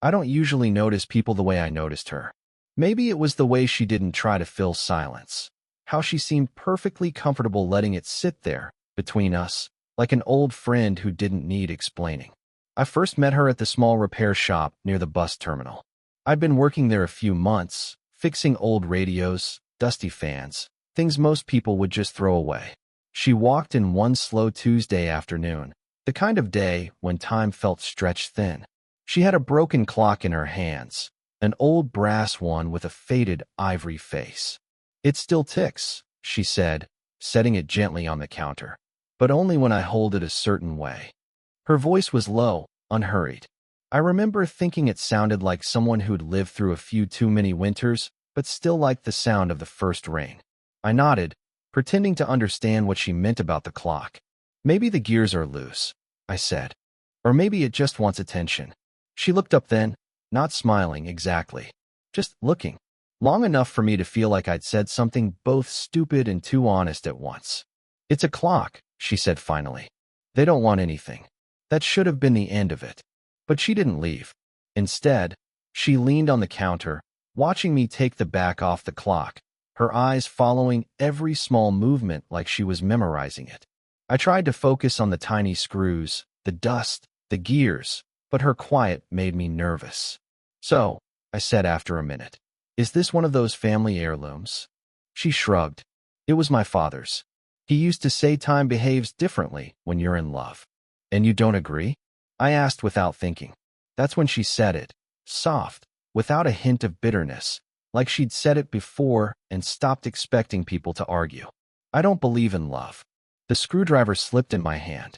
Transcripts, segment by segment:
I don't usually notice people the way I noticed her. Maybe it was the way she didn't try to fill silence. How she seemed perfectly comfortable letting it sit there, between us, like an old friend who didn't need explaining. I first met her at the small repair shop near the bus terminal. I'd been working there a few months, fixing old radios, dusty fans, things most people would just throw away. She walked in one slow Tuesday afternoon, the kind of day when time felt stretched thin. She had a broken clock in her hands, an old brass one with a faded ivory face. "It still ticks," she said, setting it gently on the counter, "but only when I hold it a certain way." Her voice was low, unhurried. I remember thinking it sounded like someone who'd lived through a few too many winters, but still liked the sound of the first rain. I nodded, pretending to understand what she meant about the clock. "Maybe the gears are loose," I said. "Or maybe it just wants attention." She looked up then, not smiling exactly, just looking, long enough for me to feel like I'd said something both stupid and too honest at once. "It's a clock," she said finally. "They don't want anything." That should have been the end of it. But she didn't leave. Instead, she leaned on the counter, watching me take the back off the clock, her eyes following every small movement like she was memorizing it. I tried to focus on the tiny screws, the dust, the gears, but her quiet made me nervous. "So," I said after a minute, "is this one of those family heirlooms?" She shrugged. "It was my father's. He used to say time behaves differently when you're in love." "And you don't agree?" I asked without thinking. That's when she said it, soft, without a hint of bitterness, like she'd said it before and stopped expecting people to argue. "I don't believe in love." The screwdriver slipped in my hand.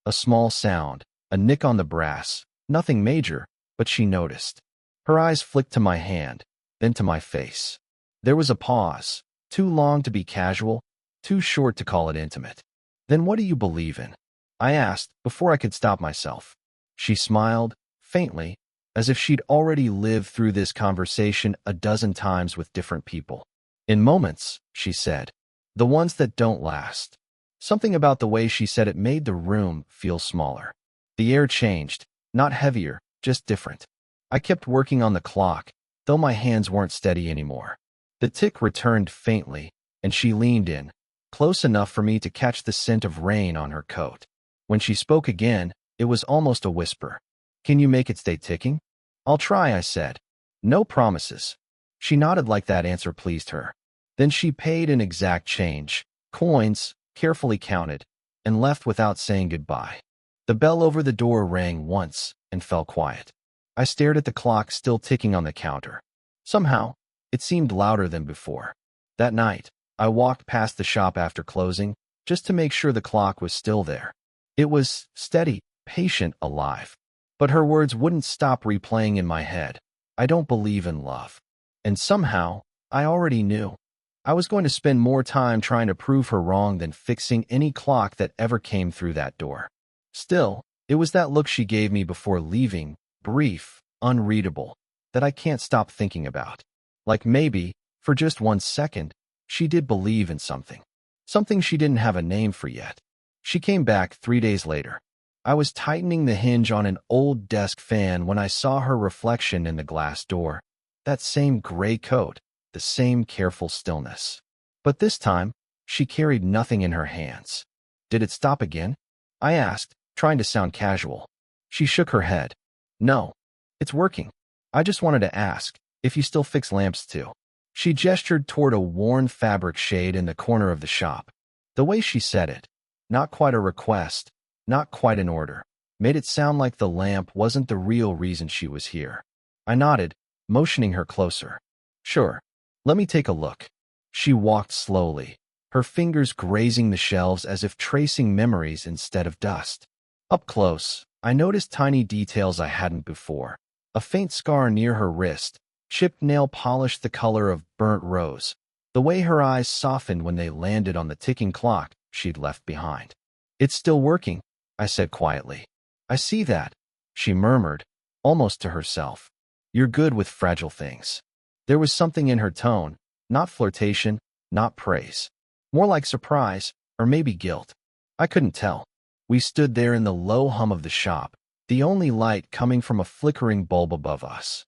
A small sound, a nick on the brass, nothing major, but she noticed. Her eyes flicked to my hand, then to my face. There was a pause, too long to be casual, too short to call it intimate. "Then what do you believe in?" I asked before I could stop myself. She smiled, faintly, as if she'd already lived through this conversation a dozen times with different people. "In moments," she said, "the ones that don't last." Something about the way she said it made the room feel smaller. The air changed, not heavier, just different. I kept working on the clock, though my hands weren't steady anymore. The tick returned faintly, and she leaned in, close enough for me to catch the scent of rain on her coat. When she spoke again, it was almost a whisper. "Can you make it stay ticking?" "I'll try," I said. "No promises." She nodded like that answer pleased her. Then she paid an exact change, coins, carefully counted, and left without saying goodbye. The bell over the door rang once and fell quiet. I stared at the clock still ticking on the counter. Somehow, it seemed louder than before. That night, I walked past the shop after closing, just to make sure the clock was still there. It was steady, patient, alive. But her words wouldn't stop replaying in my head. "I don't believe in love." And somehow, I already knew. I was going to spend more time trying to prove her wrong than fixing any clock that ever came through that door. Still, it was that look she gave me before leaving, brief, unreadable, that I can't stop thinking about. Like maybe, for just 1 second, she did believe in something. Something she didn't have a name for yet. She came back 3 days later. I was tightening the hinge on an old desk fan when I saw her reflection in the glass door. That same gray coat, the same careful stillness. But this time, she carried nothing in her hands. "Did it stop again?" I asked, trying to sound casual. She shook her head. "No, it's working. I just wanted to ask if you still fix lamps too." She gestured toward a worn fabric shade in the corner of the shop. The way she said it, not quite a request, not quite an order, made it sound like the lamp wasn't the real reason she was here. I nodded, motioning her closer. "Sure, let me take a look." She walked slowly, her fingers grazing the shelves as if tracing memories instead of dust. Up close, I noticed tiny details I hadn't before. A faint scar near her wrist, chipped nail polish the color of burnt rose, the way her eyes softened when they landed on the ticking clock she'd left behind. "It's still working," I said quietly. "I see that," she murmured, almost to herself. "You're good with fragile things." There was something in her tone, not flirtation, not praise. More like surprise, or maybe guilt. I couldn't tell. We stood there in the low hum of the shop, the only light coming from a flickering bulb above us.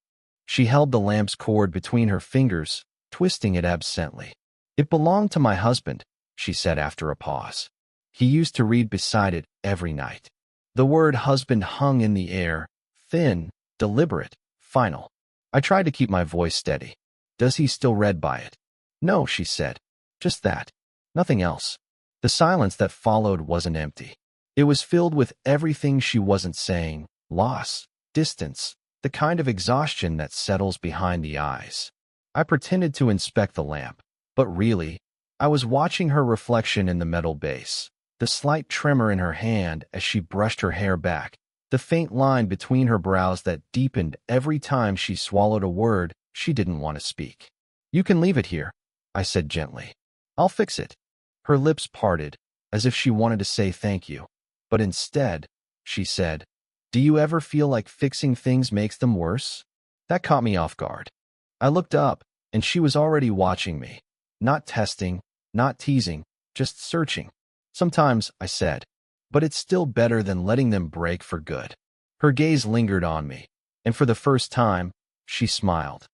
She held the lamp's cord between her fingers, twisting it absently. "It belonged to my husband," she said after a pause. "He used to read beside it every night." The word husband hung in the air, thin, deliberate, final. I tried to keep my voice steady. "Does he still read by it?" "No," she said. "Just that. Nothing else." The silence that followed wasn't empty. It was filled with everything she wasn't saying: loss, distance, the kind of exhaustion that settles behind the eyes. I pretended to inspect the lamp, but really, I was watching her reflection in the metal base, the slight tremor in her hand as she brushed her hair back, the faint line between her brows that deepened every time she swallowed a word she didn't want to speak. "You can leave it here," I said gently. "I'll fix it." Her lips parted, as if she wanted to say thank you. But instead, she said, "Do you ever feel like fixing things makes them worse?" That caught me off guard. I looked up, and she was already watching me. Not testing, not teasing, just searching. "Sometimes," I said, "but it's still better than letting them break for good." Her gaze lingered on me, and for the first time, she smiled.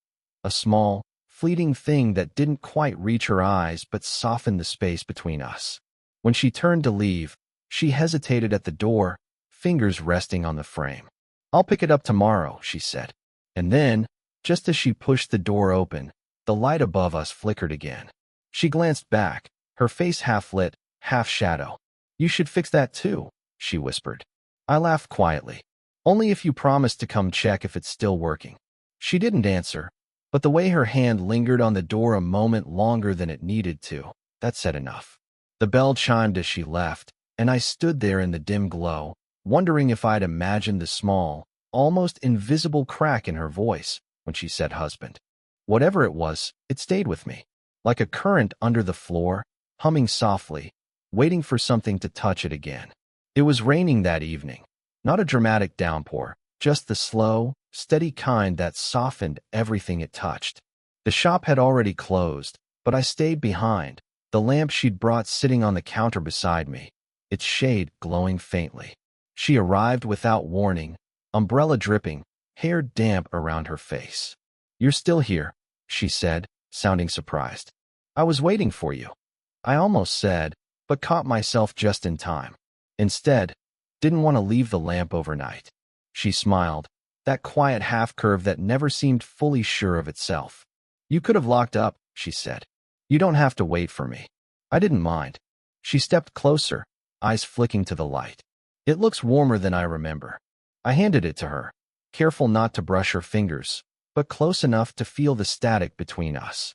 A small, fleeting thing that didn't quite reach her eyes but softened the space between us. When she turned to leave, she hesitated at the door, fingers resting on the frame. "I'll pick it up tomorrow," she said. And then, just as she pushed the door open, the light above us flickered again. She glanced back, her face half lit, half shadow. "You should fix that too," she whispered. I laughed quietly. "Only if you promise to come check if it's still working." She didn't answer, but the way her hand lingered on the door a moment longer than it needed to, that said enough. The bell chimed as she left, and I stood there in the dim glow, wondering if I'd imagined the small, almost invisible crack in her voice when she said husband. Whatever it was, it stayed with me, like a current under the floor, humming softly, waiting for something to touch it again. It was raining that evening, not a dramatic downpour, just the slow, steady kind that softened everything it touched. The shop had already closed, but I stayed behind, the lamp she'd brought sitting on the counter beside me, its shade glowing faintly. She arrived without warning, umbrella dripping, hair damp around her face. "You're still here," she said, sounding surprised. "I was waiting for you." I almost said, but caught myself just in time. Instead, "Didn't want to leave the lamp overnight." She smiled, that quiet half-curve that never seemed fully sure of itself. "You could have locked up," she said. "You don't have to wait for me." I didn't mind. She stepped closer, eyes flicking to the light. "It looks warmer than I remember." I handed it to her, careful not to brush her fingers, but close enough to feel the static between us.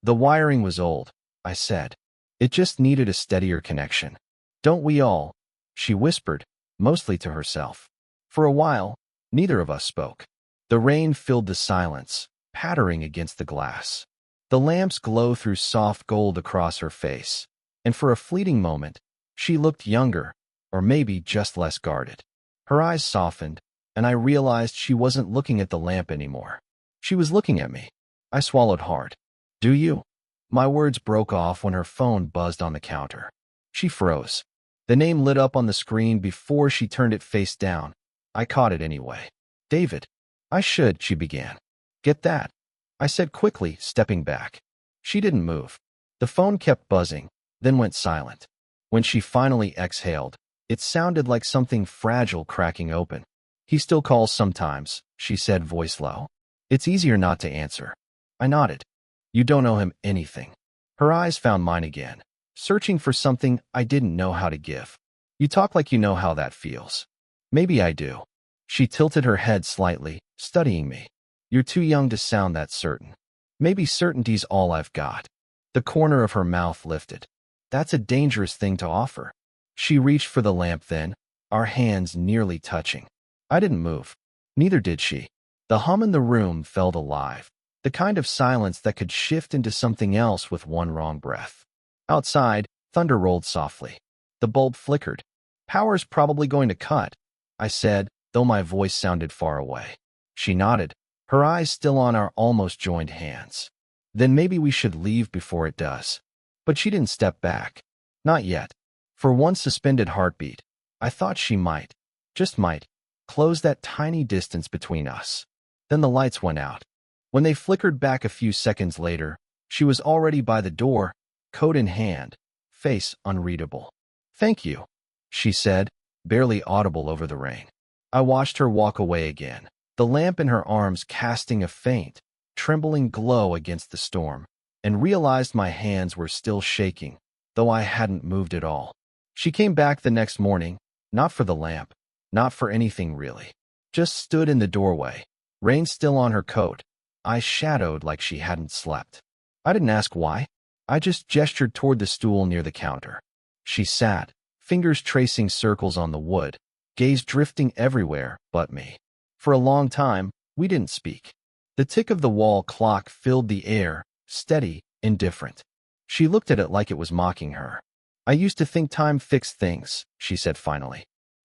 "The wiring was old," I said. "It just needed a steadier connection. Don't we all?" she whispered, mostly to herself. For a while, neither of us spoke. The rain filled the silence, pattering against the glass. The lamp's glow threw soft gold across her face, and for a fleeting moment, she looked younger, or maybe just less guarded. Her eyes softened, and I realized she wasn't looking at the lamp anymore. She was looking at me. I swallowed hard. "Do you?" My words broke off when her phone buzzed on the counter. She froze. The name lit up on the screen before she turned it face down. I caught it anyway. "David." "I should," she began. "Get that," I said quickly, stepping back. She didn't move. The phone kept buzzing, then went silent. When she finally exhaled, it sounded like something fragile cracking open. "He still calls sometimes," she said, voice low. "It's easier not to answer." I nodded. "You don't owe him anything." Her eyes found mine again, searching for something I didn't know how to give. "You talk like you know how that feels." "Maybe I do." She tilted her head slightly, studying me. "You're too young to sound that certain." "Maybe certainty's all I've got." The corner of her mouth lifted. "That's a dangerous thing to offer." She reached for the lamp then, our hands nearly touching. I didn't move. Neither did she. The hum in the room felt alive, the kind of silence that could shift into something else with one wrong breath. Outside, thunder rolled softly. The bulb flickered. "Power's probably going to cut," I said, though my voice sounded far away. She nodded, her eyes still on our almost joined hands. "Then maybe we should leave before it does." But she didn't step back. Not yet. For one suspended heartbeat, I thought she might, just might, close that tiny distance between us. Then the lights went out. When they flickered back a few seconds later, she was already by the door, coat in hand, face unreadable. "Thank you," she said, barely audible over the rain. I watched her walk away again, the lamp in her arms casting a faint, trembling glow against the storm, and realized my hands were still shaking, though I hadn't moved at all. She came back the next morning, not for the lamp, not for anything really. Just stood in the doorway, rain still on her coat, eyes shadowed like she hadn't slept. I didn't ask why. I just gestured toward the stool near the counter. She sat, fingers tracing circles on the wood, gaze drifting everywhere but me. For a long time, we didn't speak. The tick of the wall clock filled the air, steady, indifferent. She looked at it like it was mocking her. "I used to think time fixed things," she said finally.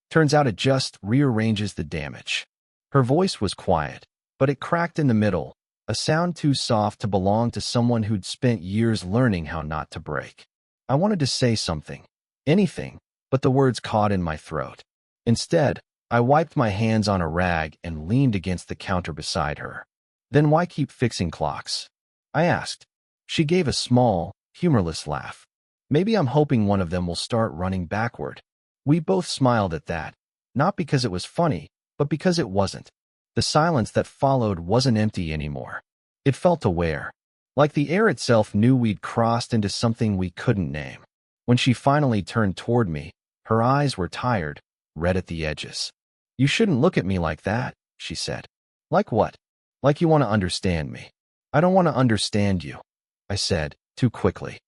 "Turns out it just rearranges the damage." Her voice was quiet, but it cracked in the middle, a sound too soft to belong to someone who'd spent years learning how not to break. I wanted to say something, anything, but the words caught in my throat. Instead, I wiped my hands on a rag and leaned against the counter beside her. "Then why keep fixing clocks?" I asked. She gave a small, humorless laugh. "Maybe I'm hoping one of them will start running backward." We both smiled at that, not because it was funny, but because it wasn't. The silence that followed wasn't empty anymore. It felt aware, like the air itself knew we'd crossed into something we couldn't name. When she finally turned toward me, her eyes were tired, red at the edges. "You shouldn't look at me like that," she said. "Like what?" "Like you want to understand me." "I don't want to understand you," I said, too quickly.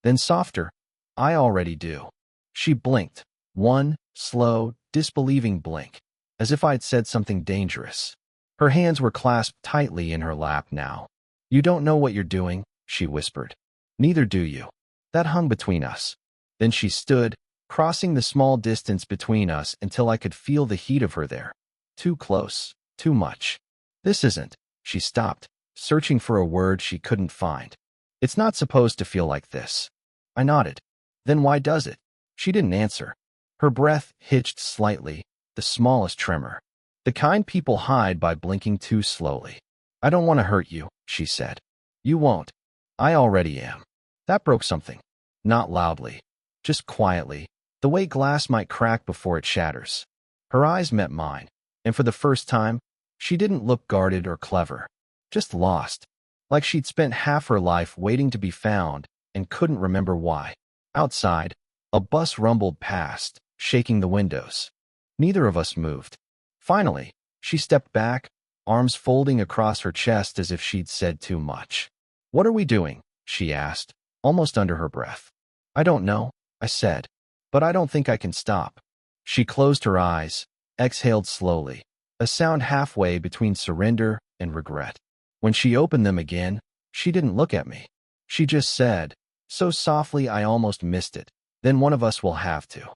Then softer, "I already do." She blinked, one slow, disbelieving blink, as if I'd said something dangerous. Her hands were clasped tightly in her lap now. "You don't know what you're doing," she whispered. "Neither do you." That hung between us. Then she stood, crossing the small distance between us until I could feel the heat of her there. Too close, too much. "This isn't." She stopped, searching for a word she couldn't find. "It's not supposed to feel like this." I nodded. "Then why does it?" She didn't answer. Her breath hitched slightly, the smallest tremor. The kind people hide by blinking too slowly. "I don't want to hurt you," she said. "You won't." "I already am." That broke something. Not loudly, just quietly, the way glass might crack before it shatters. Her eyes met mine, and for the first time, she didn't look guarded or clever. Just lost, like she'd spent half her life waiting to be found and couldn't remember why. Outside, a bus rumbled past, shaking the windows. Neither of us moved. Finally, she stepped back, arms folding across her chest as if she'd said too much. "What are we doing?" she asked, almost under her breath. "I don't know," I said, "but I don't think I can stop." She closed her eyes, exhaled slowly, a sound halfway between surrender and regret. When she opened them again, she didn't look at me. She just said, so softly I almost missed it, "Then one of us will have to."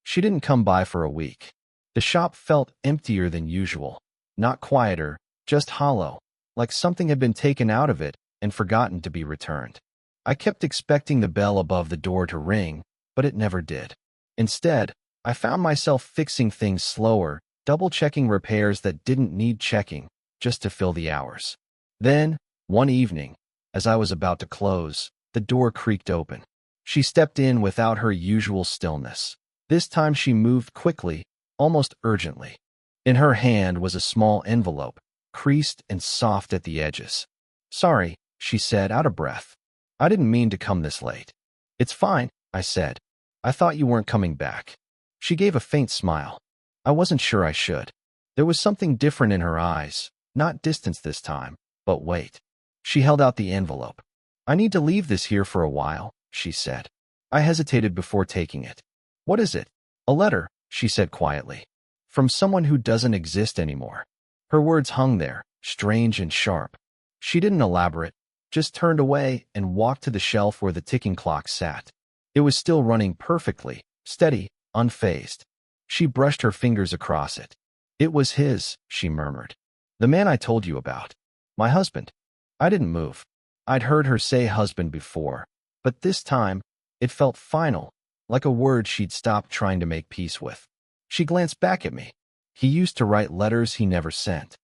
She didn't come by for a week. The shop felt emptier than usual, not quieter, just hollow, like something had been taken out of it and forgotten to be returned. I kept expecting the bell above the door to ring, but it never did. Instead, I found myself fixing things slower, double-checking repairs that didn't need checking, just to fill the hours. Then, one evening, as I was about to close, the door creaked open. She stepped in without her usual stillness. This time she moved quickly, almost urgently. In her hand was a small envelope, creased and soft at the edges. "Sorry," she said, out of breath. "I didn't mean to come this late." "It's fine," I said. "I thought you weren't coming back." She gave a faint smile. I wasn't sure I should. There was something different in her eyes, not distance this time, but wait. She held out the envelope. "I need to leave this here for a while," she said. I hesitated before taking it. "What is it?" "A letter," she said quietly. "From someone who doesn't exist anymore." Her words hung there, strange and sharp. She didn't elaborate, just turned away and walked to the shelf where the ticking clock sat. It was still running perfectly, steady, unfazed. She brushed her fingers across it. "It was his," she murmured. "The man I told you about. My husband." I didn't move. I'd heard her say husband before, but this time, it felt final, like a word she'd stopped trying to make peace with. She glanced back at me. He used to write letters he never sent.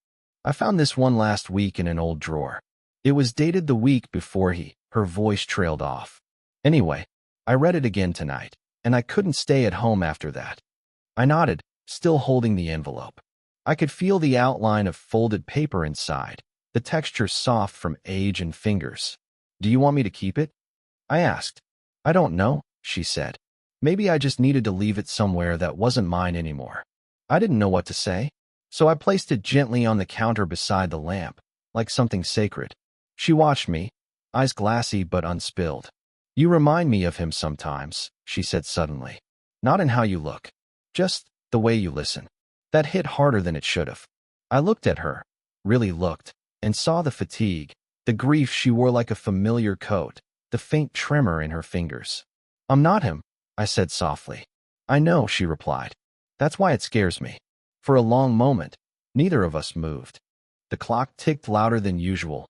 I found this one last week in an old drawer. It was dated the week before her voice trailed off. Anyway, I read it again tonight, and I couldn't stay at home after that. I nodded, still holding the envelope. I could feel the outline of folded paper inside, the texture soft from age and fingers. Do you want me to keep it? I asked. I don't know, she said. Maybe I just needed to leave it somewhere that wasn't mine anymore. I didn't know what to say, so I placed it gently on the counter beside the lamp, like something sacred. She watched me, eyes glassy but unspilled. You remind me of him sometimes, she said suddenly. Not in how you look, just the way you listen. That hit harder than it should have. I looked at her, really looked, and saw the fatigue, the grief she wore like a familiar coat, the faint tremor in her fingers. I'm not him, I said softly. I know, she replied. That's why it scares me. For a long moment, neither of us moved. The clock ticked louder than usual,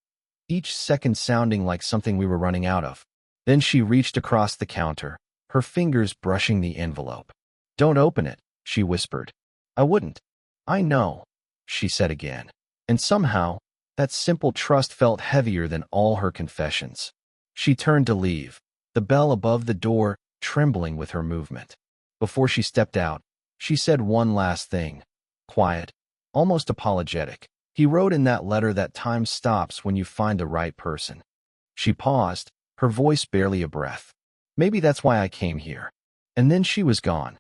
each second sounding like something we were running out of. Then she reached across the counter, her fingers brushing the envelope. Don't open it, she whispered. I wouldn't. I know, she said again. And somehow, that simple trust felt heavier than all her confessions. She turned to leave, the bell above the door trembling with her movement. Before she stepped out, she said one last thing, quiet, almost apologetic. He wrote in that letter that time stops when you find the right person. She paused, her voice barely a breath. Maybe that's why I came here. And then she was gone,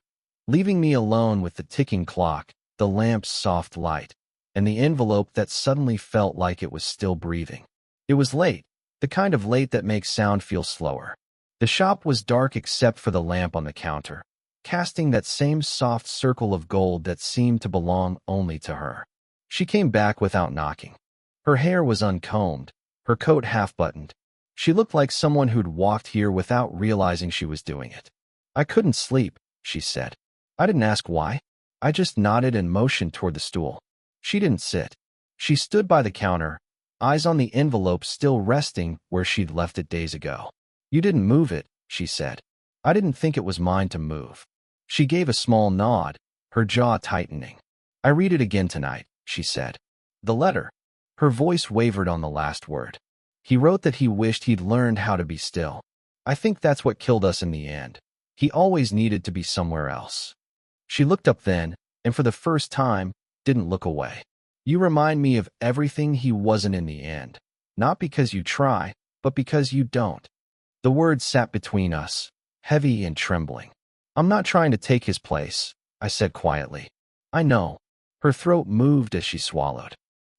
leaving me alone with the ticking clock, the lamp's soft light, and the envelope that suddenly felt like it was still breathing. It was late, the kind of late that makes sound feel slower. The shop was dark except for the lamp on the counter, casting that same soft circle of gold that seemed to belong only to her. She came back without knocking. Her hair was uncombed, her coat half-buttoned. She looked like someone who'd walked here without realizing she was doing it. I couldn't sleep, she said. I didn't ask why. I just nodded and motioned toward the stool. She didn't sit. She stood by the counter, eyes on the envelope still resting where she'd left it days ago. You didn't move it, she said. I didn't think it was mine to move. She gave a small nod, her jaw tightening. I read it again tonight, she said. The letter. Her voice wavered on the last word. He wrote that he wished he'd learned how to be still. I think that's what killed us in the end. He always needed to be somewhere else. She looked up then, and for the first time, didn't look away. You remind me of everything he wasn't in the end. Not because you try, but because you don't. The words sat between us, heavy and trembling. I'm not trying to take his place, I said quietly. I know. Her throat moved as she swallowed.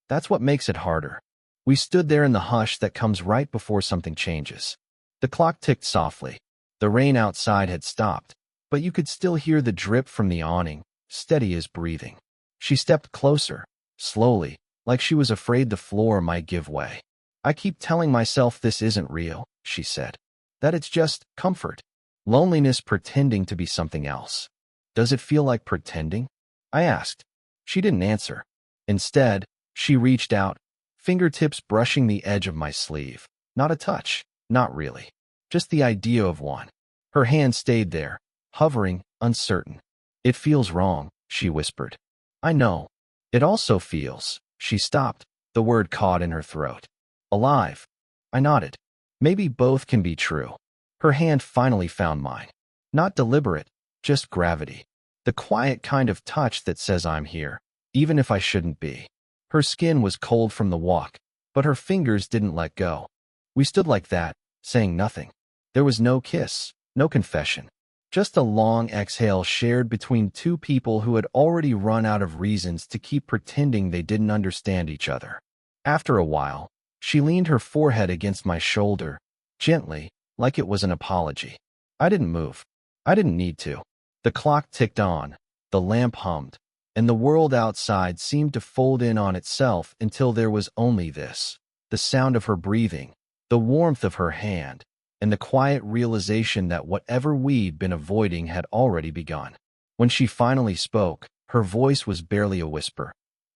That's what makes it harder. We stood there in the hush that comes right before something changes. The clock ticked softly. The rain outside had stopped, but you could still hear the drip from the awning, steady as breathing. She stepped closer, slowly, like she was afraid the floor might give way. I keep telling myself this isn't real, she said. That it's just comfort. Loneliness pretending to be something else. Does it feel like pretending? I asked. She didn't answer. Instead, she reached out, fingertips brushing the edge of my sleeve. Not a touch, not really. Just the idea of one. Her hand stayed there, hovering, uncertain. It feels wrong, she whispered. I know. It also feels. She stopped, the word caught in her throat. Alive. I nodded. Maybe both can be true. Her hand finally found mine. Not deliberate, just gravity. The quiet kind of touch that says I'm here, even if I shouldn't be. Her skin was cold from the walk, but her fingers didn't let go. We stood like that, saying nothing. There was no kiss, no confession. Just a long exhale shared between two people who had already run out of reasons to keep pretending they didn't understand each other. After a while, she leaned her forehead against my shoulder, gently, like it was an apology. I didn't move. I didn't need to. The clock ticked on, the lamp hummed, and the world outside seemed to fold in on itself until there was only this, the sound of her breathing, the warmth of her hand, and the quiet realization that whatever we'd been avoiding had already begun. When she finally spoke, her voice was barely a whisper.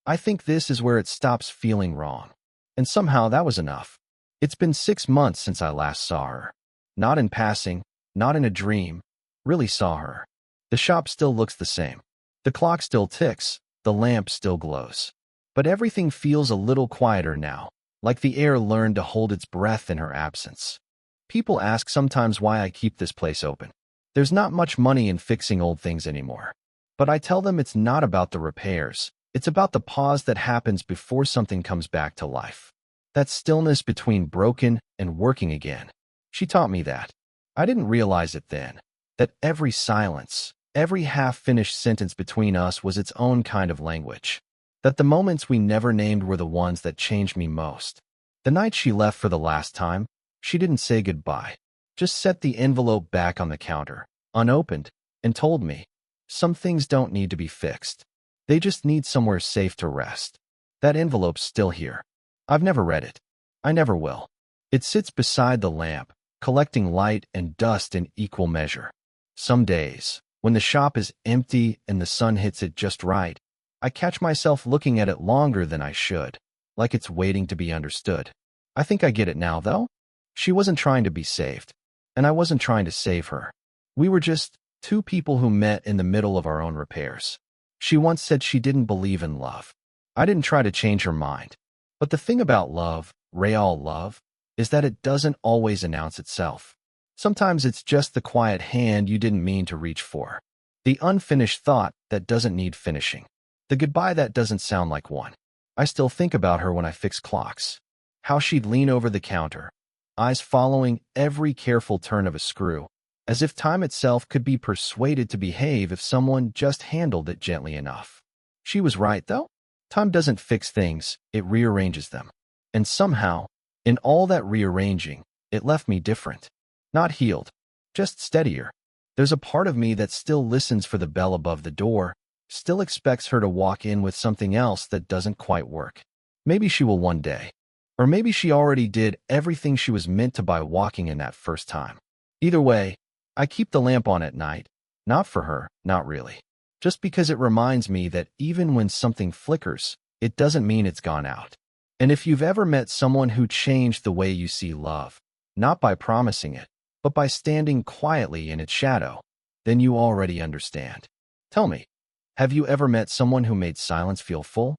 I think this is where it stops feeling wrong. And somehow that was enough. It's been 6 months since I last saw her. Not in passing, not in a dream, really saw her. The shop still looks the same. The clock still ticks, The lamp still glows. But everything feels a little quieter now, like the air learned to hold its breath in her absence. People ask sometimes why I keep this place open. There's not much money in fixing old things anymore. But I tell them it's not about the repairs. It's about the pause that happens before something comes back to life. That stillness between broken and working again. She taught me that. I didn't realize it then, that every silence, every half-finished sentence between us was its own kind of language. That the moments we never named were the ones that changed me most. The night she left for the last time, she didn't say goodbye. Just set the envelope back on the counter, unopened, and told me, some things don't need to be fixed. They just need somewhere safe to rest. That envelope's still here. I've never read it. I never will. It sits beside the lamp, collecting light and dust in equal measure. Some days, when the shop is empty and the sun hits it just right, I catch myself looking at it longer than I should, like it's waiting to be understood. I think I get it now, though. She wasn't trying to be saved, and I wasn't trying to save her. We were just two people who met in the middle of our own repairs. She once said she didn't believe in love. I didn't try to change her mind. But the thing about love, real love, is that it doesn't always announce itself. Sometimes it's just the quiet hand you didn't mean to reach for. The unfinished thought that doesn't need finishing. The goodbye that doesn't sound like one. I still think about her when I fix clocks. How she'd lean over the counter, eyes following every careful turn of a screw, as if time itself could be persuaded to behave if someone just handled it gently enough. She was right, though. Time doesn't fix things, it rearranges them. And somehow, in all that rearranging, it left me different. Not healed, just steadier. There's a part of me that still listens for the bell above the door, still expects her to walk in with something else that doesn't quite work. Maybe she will one day. Or maybe she already did everything she was meant to by walking in that first time. Either way, I keep the lamp on at night. Not for her, not really. Just because it reminds me that even when something flickers, it doesn't mean it's gone out. And if you've ever met someone who changed the way you see love, not by promising it, but by standing quietly in its shadow, then you already understand. Tell me, have you ever met someone who made silence feel full?